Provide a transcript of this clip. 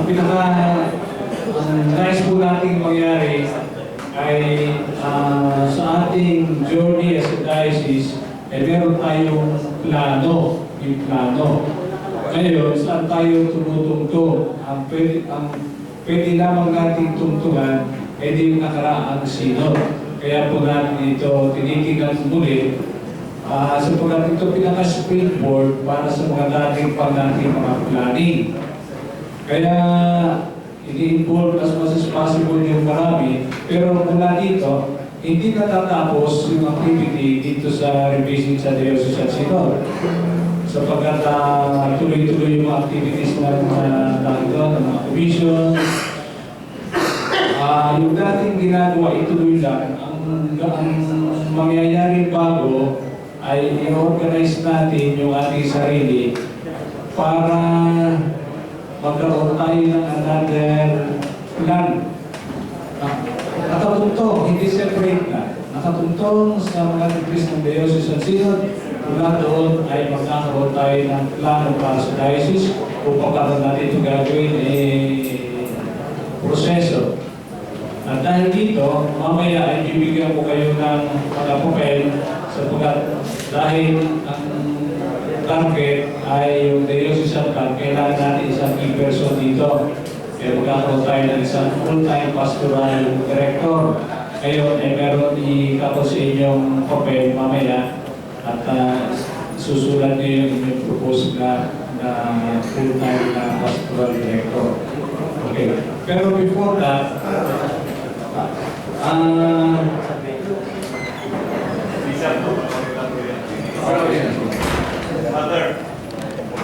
ang nais po nating mangyari ay sa ating journey as a diocese, meron tayong plano, yung plano. Ngayon, saan tayo tumutungtong? Ang pwede lamang nating tungtungan ay di yung nakaraang sinod. Kaya po natin ito tinitingnan muli sapagkat ito pinaka-springboard para sa mga dating nating mga planning. Kaya ini-involve as much as possible yung marami, pero mula dito, hindi natatapos yung activity dito sa revision sa Diocesan Synod. Sapagkat tuloy-tuloy yung mga activities ng mga commission. Yung dating ginagawa, ituloy lang. Ang mangyayari bago ay i-organize natin yung ating sarili para magkaroon tayo ng another plan. Nakatuntong, hindi separate na. Nakatuntong sa mga activities ng Diocesan Synod. Mula doon ay magkakaroon tayo ng plano para sa diocese kung paano natin ito gagawin proseso. At dahil dito, mamaya ay bibigyan ko kayo ng mga papel sapagkat dahil ang target ay yung diocesan plan, kailangan natin isang key person dito. Kaya magkakaroon tayo ng isang full-time pastoral director. Ngayon ay meron ikapos sa inyong papel mamaya at susulat niyo yung inyong propose na full-time na pastoral director. Okay. Pero before that, Father,